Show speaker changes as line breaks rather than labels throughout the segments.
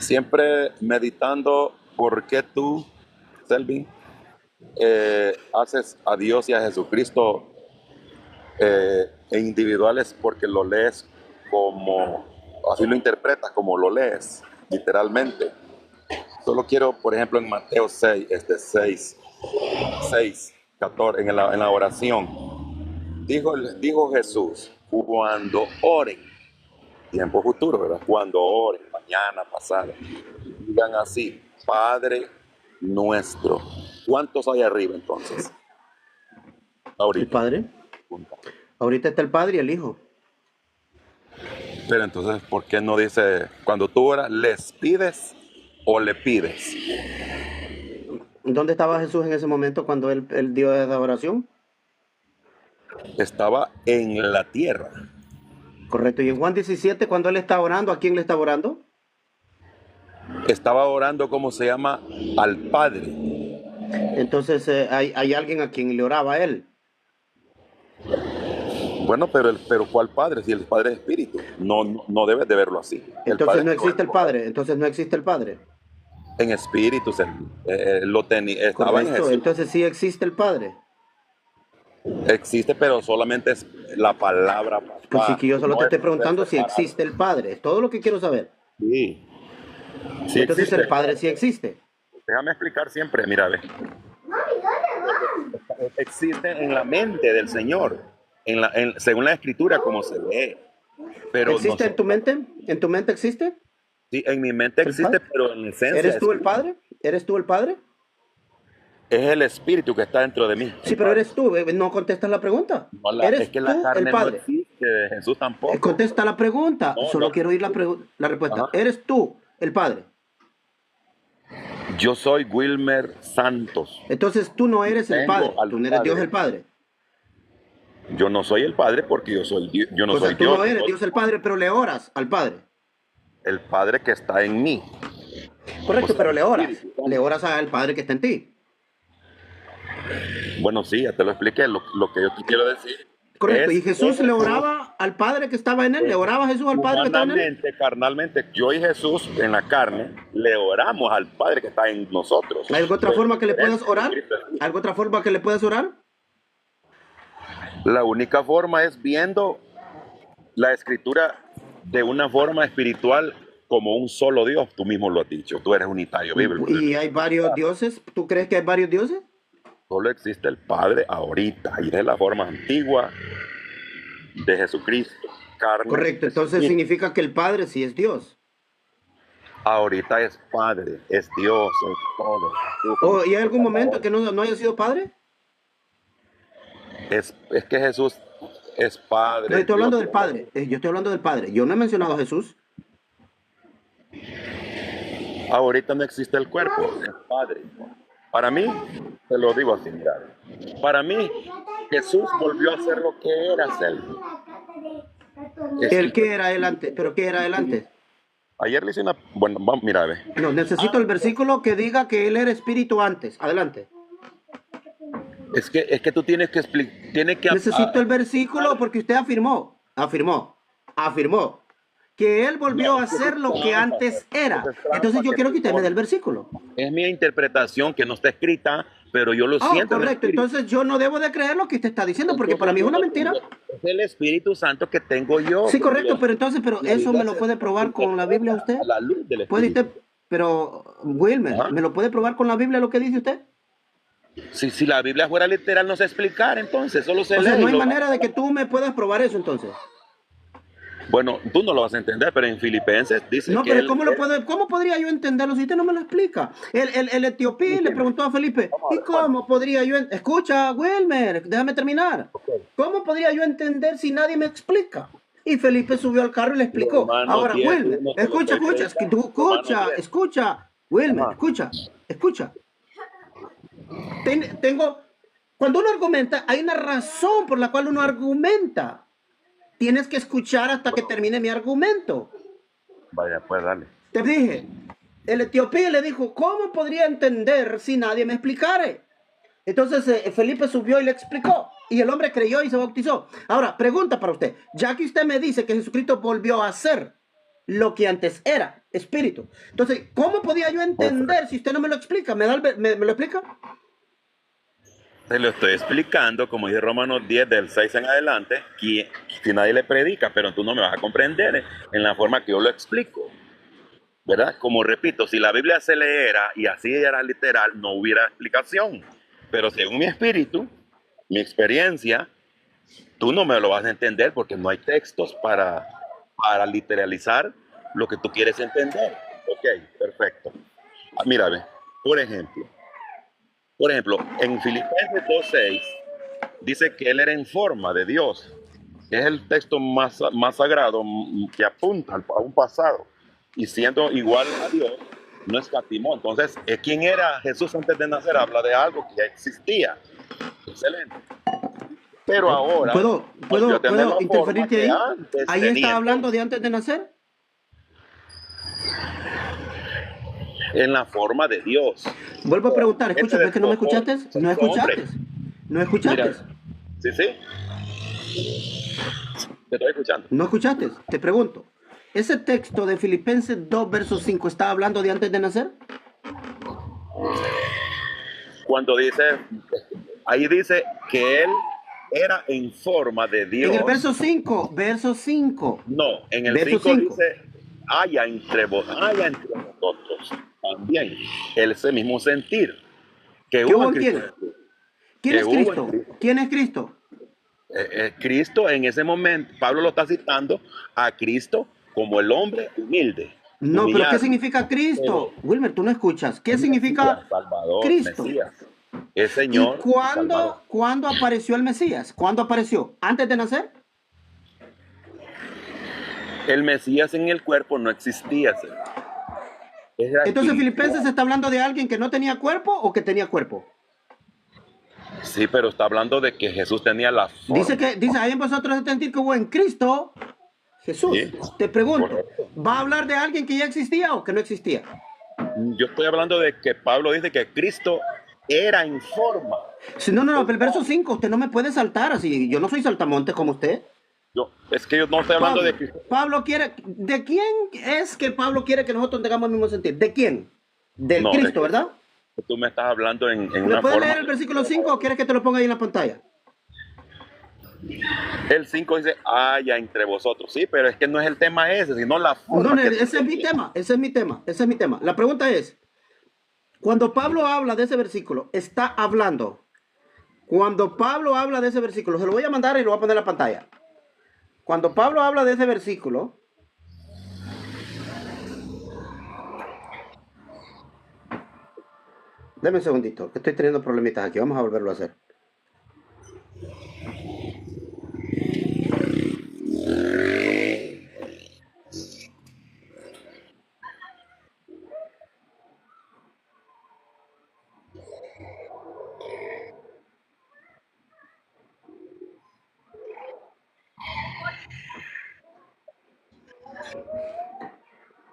Siempre meditando por qué tú, Selvin, haces a Dios y a Jesucristo individuales porque lo lees como, así lo interpretas como lo lees, literalmente. Solo quiero, por ejemplo, en Mateo 6, 6, 14, en la oración, dijo Jesús, cuando oren, tiempo futuro, ¿verdad? Cuando oren, mañana, pasado, digan así, Padre nuestro. ¿Cuántos hay arriba entonces?
El
Ahorita.
Padre.
Punto.
Ahorita está el Padre y el Hijo.
Pero entonces, ¿por qué no dice, cuando tú oras, les pides o le pides?
¿Dónde estaba Jesús en ese momento cuando él dio esa oración?
Estaba en la tierra.
Correcto. Y en Juan 17, cuando él está orando, ¿a quién le está orando?
Estaba orando, ¿cómo se llama? Al Padre.
Entonces hay alguien a quien le oraba a él.
Bueno, pero ¿cuál Padre? Si el Padre es Espíritu. No debes de verlo así. El
Entonces
Padre
no
es
existe el Padre. Entonces no existe el Padre.
en Espíritu. Estaba en
Correcto.
Jesús.
Entonces sí existe el Padre.
Existe, pero solamente es la palabra
Pues sí
papá.
que yo solo te
No es
estoy
un ser
preguntando si
separado.
existe el Padre. Es todo lo que quiero saber.
Sí, sí
Entonces
existe.
el Padre sí existe.
Déjame explicar siempre. Mira, ve. Existe en la mente del Señor, según la Escritura, como se lee. Pero
¿Existe en tu
nosotros,
mente? ¿En tu mente existe
sí, en mi mente
el Padre?
existe, pero en esencia
¿Eres tú el Padre? ¿Eres tú el Padre?
es el Espíritu que está dentro de mí,
Sí,
el
pero
Padre.
eres tú. No contestas la pregunta.
No es
¿Eres
que la
tú el
carne no
Padre?
existe, de Jesús tampoco.
Contesta la pregunta.
No,
Solo quiero oír la respuesta.
ajá.
¿Eres tú el Padre?
Yo soy Wilmer Santos.
Entonces tú no eres el Padre.
Tengo al
Tú no eres Dios
Padre.
el Padre.
Yo no soy el Padre porque yo no
O
soy
sea, tú
Dios.
no
Yo
eres
soy
Dios el Padre, pero le oras al Padre.
el Padre que está en mí. O
Correcto,
sea,
pero
el
le oras.
Espíritu
Le
Santo.
oras al Padre que está en ti.
Bueno, sí, ya te lo expliqué. Lo que yo te quiero decir
Correcto. ¿Y
es que
Jesús le
Jesús,
oraba al Padre que estaba en él? ¿Le oraba Jesús al Padre que estaba en él?
humanamente, carnalmente, yo y Jesús en la carne le oramos al Padre que está en nosotros.
¿Hay alguna otra
Pero
forma que le puedas
diferente,
orar?
Cristo Jesús.
¿Alguna otra forma que le puedas orar?
La única forma es viendo la escritura de una forma espiritual como un solo Dios. Tú mismo lo has dicho, tú eres unitario bíblico.
¿Y hay varios dioses? ¿Tú crees que hay varios dioses?
Solo existe el Padre ahorita y es la forma antigua de Jesucristo. Carne,
Correcto, entonces
espíritu.
significa que el Padre sí es Dios.
Ahorita es Padre, es Dios, es todo.
¿Y hay algún momento que no haya sido Padre?
Es que Jesús es
No,
Padre,
yo
es
estoy
Dios.
hablando del Padre. Yo estoy hablando del Padre. Yo no he mencionado a Jesús.
Ahorita no existe el cuerpo, es Padre. Para mí, te lo digo así, mira. Para mí, Jesús volvió a ser lo que era ser.
¿El qué era él antes? ¿Pero qué era él antes?
Ayer le hice una... Bueno, vamos, mira, ve.
No, necesito el versículo que diga que él era espíritu antes. Adelante.
Es que tú tienes que explicar... Tienes que...
Necesito el versículo porque usted afirmó que él volvió a ser lo que antes era. Entonces yo quiero que usted me dé el versículo.
Es mi interpretación que no está escrita, pero yo lo
Oh,
siento en el
correcto.
espíritu.
Entonces yo no debo de creer lo que usted está diciendo porque para mí es una mentira.
Es el Espíritu Santo que tengo yo.
Sí, correcto, pero entonces, pero
La
eso
Biblia
me lo puede probar con la Biblia usted.
a la luz del
¿Puede
Espíritu.
usted? Pero, Wilmer,
Ajá.
¿me lo puede probar con la Biblia lo que dice usted?
Si la Biblia fuera literal, no sé explicar, entonces solo se
O sea,
lee.
no
y
hay
lo-
manera de que tú me puedas probar eso entonces.
Bueno, tú no lo vas a entender, pero en Filipenses dice
No,
que
pero
él...
¿cómo podría yo entenderlo si usted no me lo explica? El etiopí le preguntó a Felipe,
Vamos a
¿y
ver,
cómo podría yo? Escucha, Wilmer, déjame terminar. ¿Cómo podría yo entender si nadie me explica? Y Felipe subió al carro y le explicó.
Romanos
Ahora,
10,
Wilmer,
uno te lo
escucha,
puede
escucha, es que
creer.
tú
Romanos 10.
escucha, Wilmer,
Ajá.
escucha. Tengo, cuando uno argumenta, hay una razón por la cual uno argumenta. Tienes que escuchar hasta que termine mi argumento.
Vaya, pues dale.
Te dije, el etiopí le dijo, ¿cómo podría entender si nadie me explicara? Entonces Felipe subió y le explicó. Y el hombre creyó y se bautizó. Ahora, pregunta para usted. Ya que usted me dice que Jesucristo volvió a ser lo que antes era, espíritu. Entonces, ¿cómo podía yo entender si usted no me lo explica? ¿Me lo explica?
Te lo estoy explicando, como dice Romanos 10, del 6 en adelante, que si nadie le predica, pero tú no me vas a comprender en la forma que yo lo explico, ¿verdad? Como repito, si la Biblia se leera y así era literal, no hubiera explicación. Pero según mi espíritu, mi experiencia, tú no me lo vas a entender porque no hay textos para literalizar lo que tú quieres entender. Ok, perfecto. Mira, ve, por ejemplo, en Filipenses 2:6 dice que él era en forma de Dios. Es el texto más sagrado que apunta a un pasado. Y siendo igual a Dios, no escatimó. Entonces, ¿quién era Jesús antes de nacer? Habla de algo que ya existía. Excelente. Pero ahora volvió a tener
¿Puedo
la forma
interferirte
que
ahí?
antes
Ahí
tenía.
está hablando de antes de nacer.
En la forma de Dios.
Vuelvo a preguntar,
Él se
escucha, ¿ves que no me
despojó,
escuchaste?
se
No
hizo hombre.
escuchaste. No escuchaste.
Mira, sí, sí, te estoy escuchando.
No escuchaste. Te pregunto, ¿ese texto de Filipenses 2, verso 5 está hablando de antes de nacer?
Cuando dice, ahí dice que él era en forma de
En el
Dios.
verso 5, verso 5.
No, en el
Verso
5
5.
dice, haya entre vosotros también ese mismo sentir que
¿Qué
hubo
hubo
en
en
Cristo
quién?
Jesús.
¿Quién
Que
es
hubo en
Cristo?
Cristo.
¿Quién es Cristo?
Cristo en ese momento, Pablo lo está citando a Cristo como el hombre humilde,
No, pero ¿qué
humillado,
significa
pero
Cristo? Wilmer, tú no escuchas. ¿Qué
es Mesías,
significa
Salvador,
Cristo?
Mesías, es
¿Y
Señor y Salvador.
cuándo apareció el Mesías? ¿Cuándo apareció? ¿Antes de nacer?
El Mesías en el cuerpo no existía, era
Entonces Filipenses
espiritual.
está hablando de alguien que no tenía cuerpo o que tenía cuerpo.
Sí, pero está hablando de que Jesús tenía la forma.
Dice, ahí en vosotros se sentir que hubo en Cristo Jesús.
Sí,
Te pregunto,
correcto.
¿va a hablar de alguien que ya existía o que no existía?
Yo estoy hablando de que Pablo dice que Cristo era en forma.
Si no, pero el verso 5, usted no me puede saltar así. Yo no soy saltamontes como usted.
Es que yo no estoy hablando de que
Pablo quiere, ¿de quién es que Pablo quiere que nosotros tengamos el mismo sentir? ¿De quién? Del
no,
Cristo, ¿verdad?
tú me estás hablando en
¿Me
una
puedes
forma.
leer el versículo 5 o quieres que te lo ponga ahí en la pantalla?
El 5 dice, haya entre vosotros. Sí, pero es que no es el tema ese, sino la forma.
No, ese es mi tema, ese es mi tema, ese es mi tema. La pregunta es, cuando Pablo habla de ese versículo, está hablando. Cuando Pablo habla de ese versículo, se lo voy a mandar y lo voy a poner en la pantalla. Cuando Pablo habla de ese versículo, deme un segundito, que estoy teniendo problemitas aquí. Vamos a volverlo a hacer.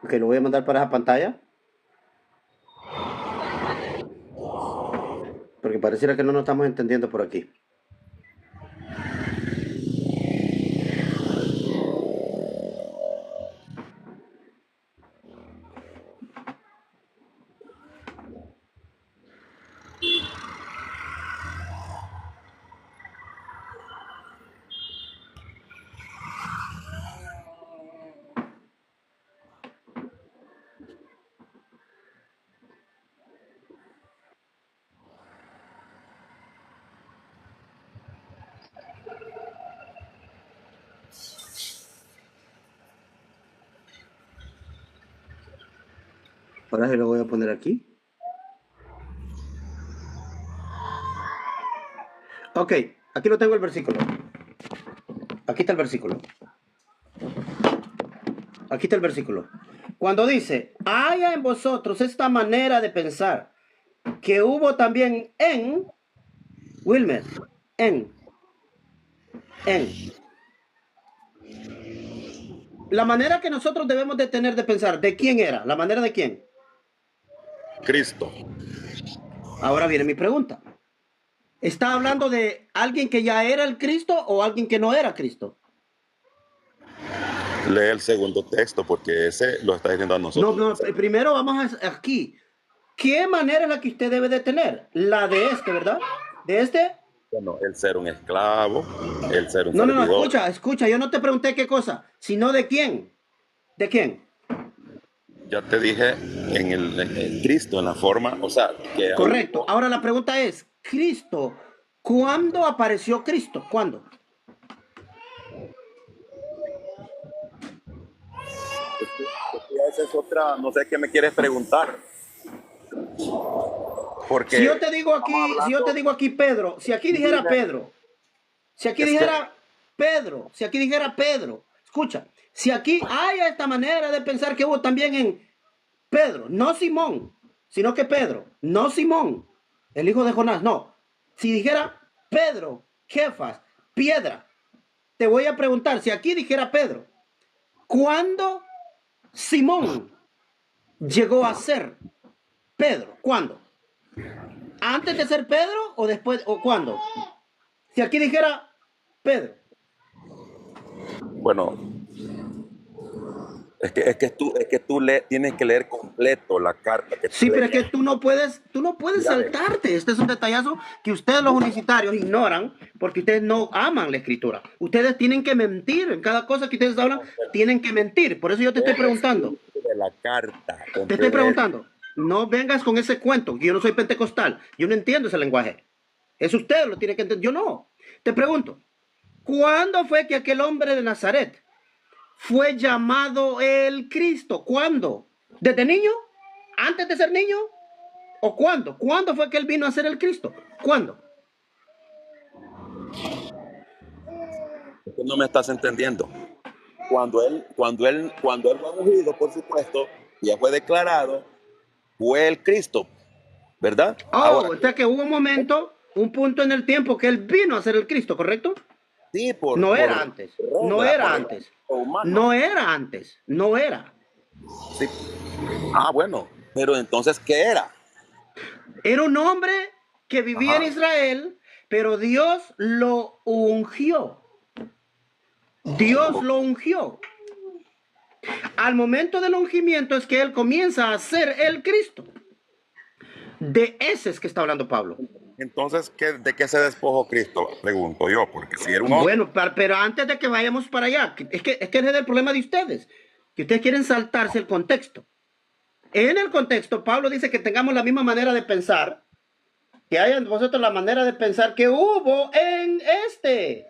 Ok, lo voy a mandar para esa pantalla. Porque pareciera que no nos estamos entendiendo por aquí. Ahora se lo voy a poner aquí. Ok, aquí lo tengo el versículo. Aquí está el versículo. Aquí está el versículo. Cuando dice, haya en vosotros esta manera de pensar, que hubo también en, Wilmer, en. La manera que nosotros debemos de tener de pensar, ¿de quién era? ¿La manera de quién?
Cristo.
Ahora viene mi pregunta. ¿Está hablando de alguien que ya era el Cristo o alguien que no era Cristo?
lee el segundo texto porque ese lo está diciendo a
No,
nosotros.
no, primero vamos aquí. ¿Qué manera es la que usted debe de tener? La de este, ¿verdad? De este.
Bueno, el ser un esclavo, el ser un
No, no, no,
servidor.
escucha, yo no te pregunté qué cosa, sino de quién. ¿De quién?
Ya te dije en Cristo, en la forma, o sea, que
Correcto. Ahora la pregunta es, Cristo, ¿cuándo apareció Cristo? ¿Cuándo?
esa es otra, no sé qué me quieres preguntar. Porque
Si yo te digo aquí,
estamos
si yo te
hablando,
digo aquí Pedro, si aquí dijera Pedro, si aquí
es que,
dijera Pedro, si aquí dijera Pedro, escucha, si aquí hay esta manera de pensar que hubo también en Pedro, no Simón, sino que Pedro, no Simón, el hijo de Jonás, no. Si dijera Pedro, Jefas, piedra, te voy a preguntar, si aquí dijera Pedro, ¿cuándo Simón llegó a ser Pedro? ¿Cuándo? ¿Antes de ser Pedro o después o cuándo? Si aquí dijera Pedro.
bueno, es que tú tienes que leer completo la carta que está
Sí, pero es que
leyendo.
tú no puedes
Mira, ve,
saltarte. Este es un detallazo que ustedes los unicitarios ignoran porque ustedes no aman la escritura. Ustedes tienen que mentir. En cada cosa que ustedes hablan, tienen que mentir. Por eso yo te estoy
el
preguntando.
espíritu de la carta
Te estoy
completo.
preguntando. No vengas con ese cuento, que yo no soy pentecostal. Yo no entiendo ese lenguaje. Eso usted lo tiene que entender. Yo no. Te pregunto, ¿cuándo fue que aquel hombre de Nazaret fue llamado el Cristo? ¿Cuándo? ¿Desde niño? ¿Antes de ser niño? ¿O cuándo? ¿Cuándo fue que él vino a ser el Cristo? ¿Cuándo?
Tú no me estás entendiendo. Cuando él fue ungido, por supuesto, ya fue declarado, fue el Cristo, ¿verdad?
Oh,
Ahora,
o sea que hubo un momento, un punto en el tiempo que él vino a ser el Cristo, ¿correcto?
sí,
No era
por
antes, no
obra,
era
por el
antes,
humano.
no era antes, no era.
Sí. Ah, bueno, pero entonces, ¿qué era?
Era un hombre que vivía en
Ajá.
Israel, pero Dios lo ungió. Dios lo ungió. Al momento del ungimiento es que él comienza a ser el Cristo. De ese es que está hablando Pablo.
Entonces, ¿de qué se despojó Cristo? Pregunto yo, porque si era un hombre.
Bueno, pero antes de que vayamos para allá, es que ese es el problema de ustedes, que ustedes quieren saltarse el contexto. En el contexto, Pablo dice que tengamos la misma manera de pensar, que haya en vosotros la manera de pensar que hubo en este,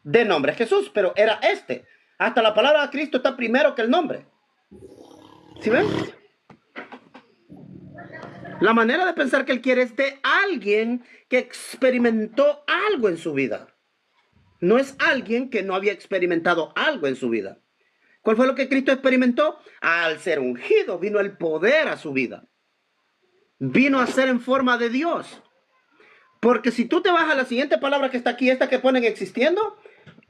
de nombre Jesús, pero era este. Hasta la palabra Cristo está primero que el nombre. ¿Sí ven? La manera de pensar que él quiere es de alguien que experimentó algo en su vida. No es alguien que no había experimentado algo en su vida. ¿Cuál fue lo que Cristo experimentó? Al ser ungido, vino el poder a su vida. Vino a ser en forma de Dios. Porque si tú te vas a la siguiente palabra que está aquí, esta que ponen existiendo,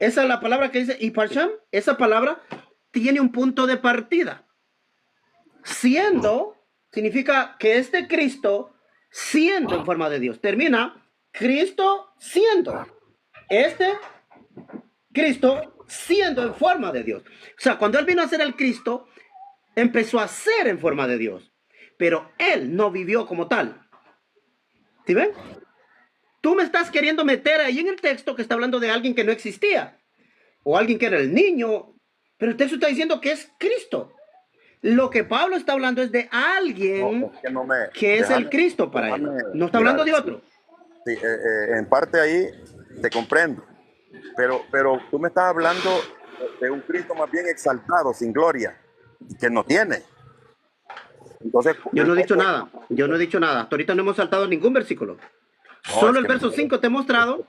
esa es la palabra que dice Iparsham, esa palabra tiene un punto de partida. Siendo, significa que este Cristo, siendo en forma de Dios, termina Cristo siendo. Este Cristo siendo en forma de Dios. O sea, cuando él vino a ser el Cristo, empezó a ser en forma de Dios. Pero él no vivió como tal. ¿Sí ven? Tú me estás queriendo meter ahí en el texto que está hablando de alguien que no existía. O alguien que era el niño. Pero el texto está diciendo que es Cristo. Lo que Pablo está hablando es de alguien
No, es que no me.
que es el
Déjame,
Cristo para él.
déjame,
No está
mira,
hablando de
sí,
otro.
sí, en parte ahí te comprendo, pero tú me estás hablando de un Cristo más bien exaltado, sin gloria, que no tiene. Entonces,
Yo no he dicho nada. Yo no he dicho nada. Hasta ahorita no hemos saltado ningún versículo.
no, es
Solo el
que
verso 5 te he mostrado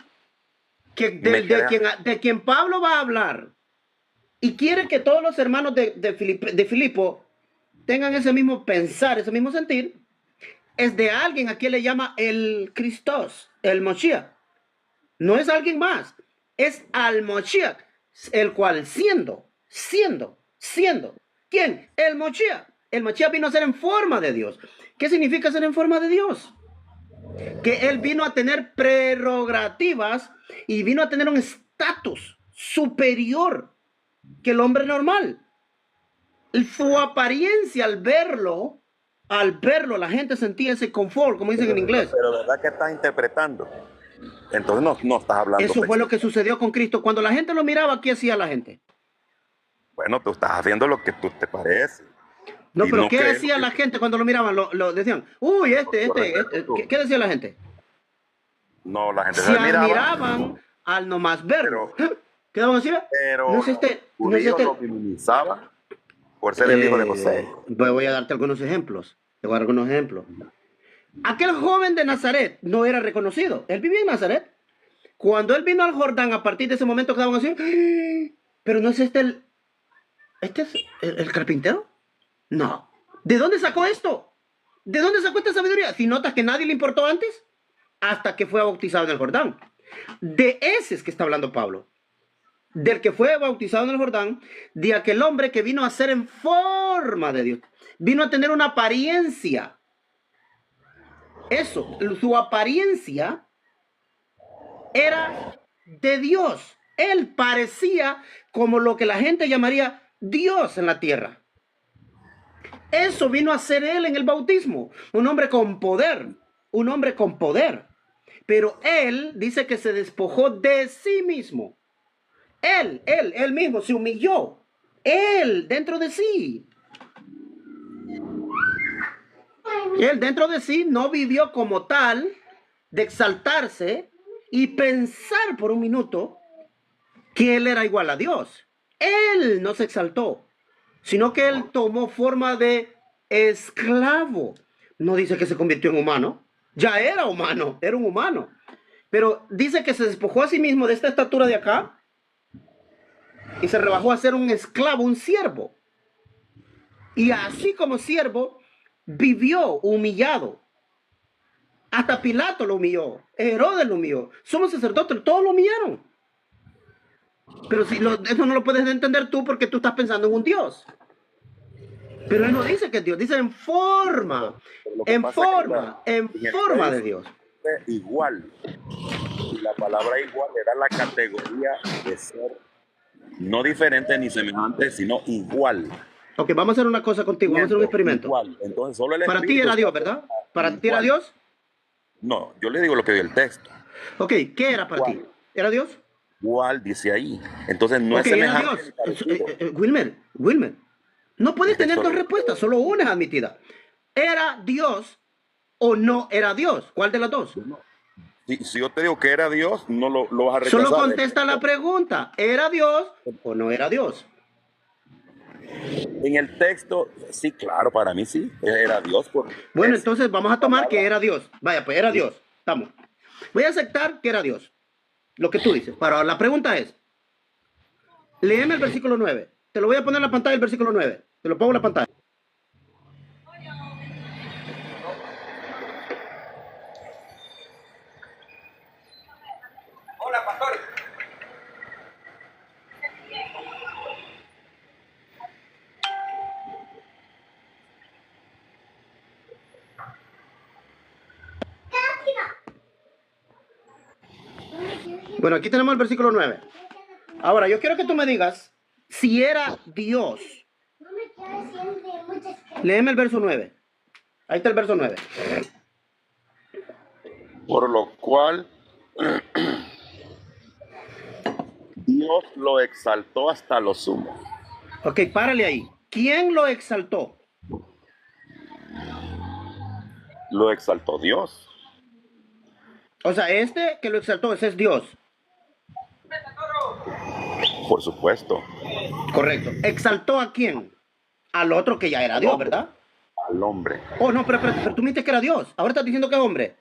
que
me quieres.
de quien Pablo va a hablar y quiere que todos los hermanos de Filipo tengan ese mismo pensar, ese mismo sentir, es de alguien a quien le llama el Christos, el Moshiach. No es alguien más, es al Moshiach, el cual siendo. ¿Quién? El Moshiach. El Moshiach vino a ser en forma de Dios. ¿Qué significa ser en forma de Dios? Que él vino a tener prerrogativas y vino a tener un estatus superior que el hombre normal. Su apariencia al verlo, la gente sentía ese confort, como dicen en inglés.
Pero ¿verdad que estás interpretando? Entonces no estás hablando.
Eso fue lo que sucedió con Cristo. Cuando la gente lo miraba, ¿qué hacía la gente?
Bueno, tú estás haciendo lo que tú te parece.
No,
Y
pero
no
¿qué
crees
decía
que-
la gente cuando lo miraban? Lo decían, uy, ¿qué decía la gente?
No, la gente
Se
se miraba,
admiraban al nomás verlo.
pero,
¿Qué vamos a decir?
pero
No es
los
este, no es
judíos
este.
lo minimizaban por ser el hijo de José.
Voy a darte algunos ejemplos. Te voy a dar algunos ejemplos. Aquel joven de Nazaret no era reconocido. Él vivía en Nazaret. Cuando él vino al Jordán, a partir de ese momento quedaban así. Pero no es ¿este es el carpintero? No. ¿De dónde sacó esto? ¿De dónde sacó esta sabiduría? Si notas que nadie le importó antes, hasta que fue bautizado en el Jordán. De ese es que está hablando Pablo. Del que fue bautizado en el Jordán, de aquel hombre que vino a ser en forma de Dios. Vino a tener una apariencia. Eso, su apariencia era de Dios. Él parecía como lo que la gente llamaría Dios en la tierra. Eso vino a ser él en el bautismo. Un hombre con poder. Un hombre con poder. Pero él dice que se despojó de sí mismo. Él mismo se humilló. Él dentro de sí. Él dentro de sí no vivió como tal de exaltarse y pensar por un minuto que él era igual a Dios. Él no se exaltó, sino que él tomó forma de esclavo. No dice que se convirtió en humano. Ya era humano, era un humano. Pero dice que se despojó a sí mismo de esta estatura de acá y se rebajó a ser un esclavo, un siervo. Y así como siervo, vivió humillado. Hasta Pilato lo humilló, Herodes lo humilló, somos sacerdotes, todos lo humillaron. Pero si eso no lo puedes entender tú porque tú estás pensando en un Dios. Pero él no dice que es Dios, dice en forma de Dios.
Igual. Y la palabra igual era la categoría de ser no diferente ni semejante, sino igual.
Ok, vamos a hacer una cosa contigo, vamos a hacer un experimento.
Igual. Entonces, solo el
Para ti
Espíritu
era Dios,
Santo
¿verdad?
era
¿Para ti era
igual.
Dios?
No, yo le digo lo que dio el texto.
Ok, ¿qué era para ti? ¿Era Dios?
Igual dice ahí. Entonces no
Ok,
es
era
semejante.
Dios.
ni parecido.
Wilmer, no puedes
Es que
tener dos
solo-
respuestas, solo una es admitida. ¿Era Dios o no era Dios? ¿Cuál de las dos?
Si yo te digo que era Dios, no lo vas a rechazar.
Solo contesta la pregunta, ¿era Dios o no era Dios?
En el texto, sí, claro, para mí sí, era Dios.
Bueno, entonces vamos a tomar que era Dios. Vaya, pues era Dios. Estamos. Voy a aceptar que era Dios. Lo que tú dices. Pero la pregunta es, léeme el versículo 9. Te lo voy a poner en la pantalla el versículo 9. Te lo pongo en la pantalla.
Hola, pastor.
Bueno, aquí tenemos el versículo 9. Ahora, yo quiero que tú me digas si era Dios. Léeme el verso 9. Ahí está el verso 9.
Por lo cual Dios lo exaltó hasta lo sumo.
Ok, párale ahí. ¿Quién lo exaltó?
Lo exaltó Dios.
O sea, este que lo exaltó, ese es Dios.
Por supuesto.
Correcto. ¿Exaltó a quién? Al otro que ya era Dios, ¿verdad?
Al hombre.
Oh, no, pero tú me dijiste que era Dios. Ahora estás diciendo que es hombre.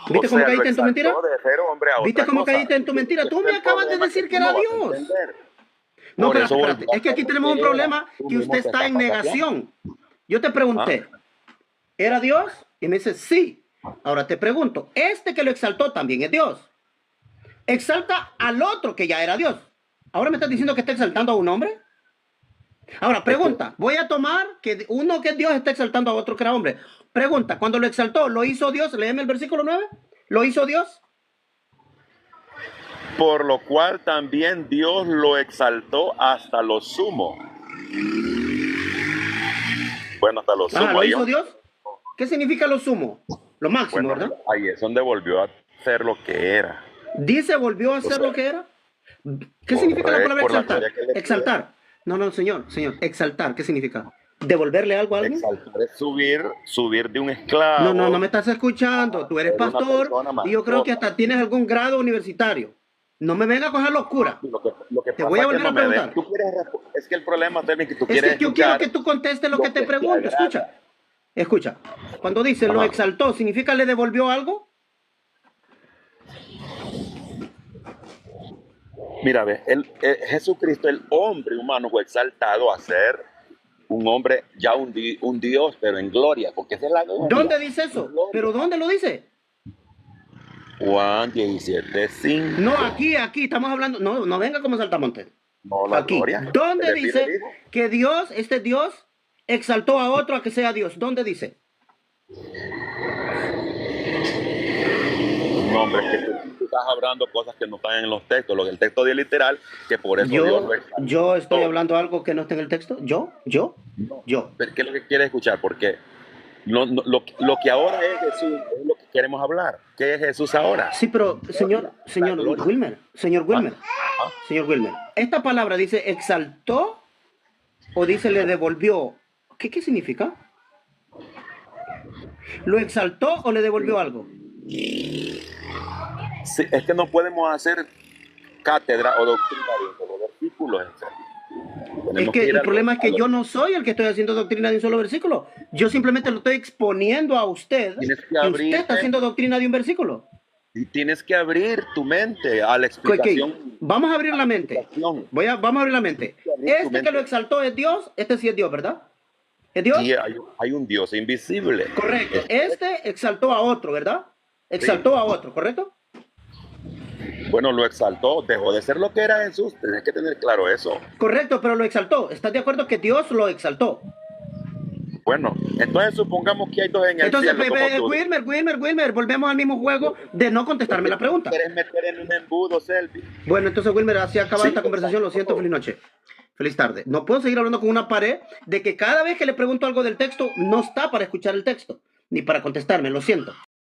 ¿Viste
O
cómo
sea,
caíste
lo
en tu mentira?
exaltó de ser hombre a
¿Viste
otra
cómo
cosa.
caíste en tu mentira? Tú me
El
acabas de
problema
decir
tú
que era
no vas a
Dios.
entender.
No,
Por eso
espérate. Es que aquí tenemos un problema
Tú
que
mismo
usted
te
está en
estás
negación. Yo te pregunté, ¿era Dios? Y me dice, sí. Ahora te pregunto, este que lo exaltó también es Dios. Exalta al otro que ya era Dios. ¿Ahora me estás diciendo que está exaltando a un hombre? Ahora, pregunta, voy a tomar que uno que es Dios está exaltando a otro que era hombre. Pregunta, cuando lo exaltó, ¿lo hizo Dios? Léeme el versículo 9. ¿Lo hizo Dios?
por lo cual también Dios lo exaltó hasta lo sumo. Bueno, hasta lo
Ah,
sumo.
¿lo
Ahí,
hizo Dios? ¿Qué significa lo sumo? Lo máximo,
bueno,
¿verdad?
ahí es donde volvió a ser lo que era.
Dice, volvió a
O
ser
sea,
lo que era. ¿Qué significa la palabra
por la
exaltar?
gloria que le pide.
Exaltar. No, no, señor. Exaltar, ¿qué significa? ¿Devolverle algo a alguien?
Exaltar es subir de un
No, no, no
esclavo
me estás escuchando. Tú eres
a ser una
pastor
persona
y yo creo que
mayor.
hasta tienes algún grado universitario. No me venga a coger locura.
Lo que
Te voy
pasa
a
es que
volver
no
a
me de,
preguntar.
es que el problema Termin, es que tú
Es
quieres
que yo quiero
escuchar
que tú contestes lo que
lo
te
que te
pregunto. Escucha,
agrada.
escucha. Cuando dice lo
Ajá.
exaltó, ¿significa le devolvió algo?
Mira, ve, Jesucristo, el hombre humano, fue exaltado a ser un hombre, ya un Dios, pero en gloria, porque esa es la gloria.
¿Dónde dice eso? ¿Pero
Gloria.
dónde lo dice?
Juan 17,
No,
5.
aquí, estamos hablando. No, no venga como saltamontes.
No, la
Aquí.
gloria. Se
¿Dónde
le pide
dice
el Hijo.
que Dios, este Dios, exaltó a otro a que sea Dios? ¿Dónde dice?
No, hombre, es que tú estás hablando cosas que no están en los textos. Lo que el texto dice literal, que por eso Dios lo exaltó.
Yo estoy hablando algo que no está en el texto. ¿Yo?
No. Pero ¿qué es lo que quieres escuchar? Porque lo que ahora es Jesús es lo que queremos hablar. ¿Qué es Jesús ahora?
Sí, pero señor
gloria.
Wilmer,
Ah,
señor Wilmer, esta palabra dice exaltó o dice le devolvió. ¿Qué significa? ¿Lo exaltó o le devolvió algo?
sí, es que no podemos hacer cátedra o doctrina de los versículos.
Es
Tenemos
que
ir
el problema es que yo no soy el que estoy haciendo doctrina de un solo versículo. Yo simplemente lo estoy exponiendo a usted
Tienes que
que usted está
abrirte
haciendo doctrina de un versículo.
y tienes que abrir tu mente a la
Ok,
explicación.
vamos a abrir la mente. Vamos a abrir la mente.
Tienes que abrir tu
Este que
mente.
lo exaltó es Dios. Este sí es Dios, ¿verdad? ¿Es Dios?
Sí, hay un Dios invisible.
Correcto. Este exaltó a otro, ¿verdad? Exaltó a otro, ¿correcto?
Bueno, lo exaltó, dejó de ser lo que era Jesús. Tienes que tener claro eso.
Correcto, pero lo exaltó. ¿Estás de acuerdo que Dios lo exaltó?
Bueno, entonces supongamos que hay dos en el
Entonces,
cielo como tú.
Wilmer, volvemos al mismo juego de no contestarme la pregunta.
¿Quieres meter en un embudo, Selvi?
Bueno, entonces, Wilmer, así acaba
Sí,
esta conversación. Lo siento, feliz noche. Feliz tarde. No puedo seguir hablando con una pared de que cada vez que le pregunto algo del texto, no está para escuchar el texto, ni para contestarme. Lo siento.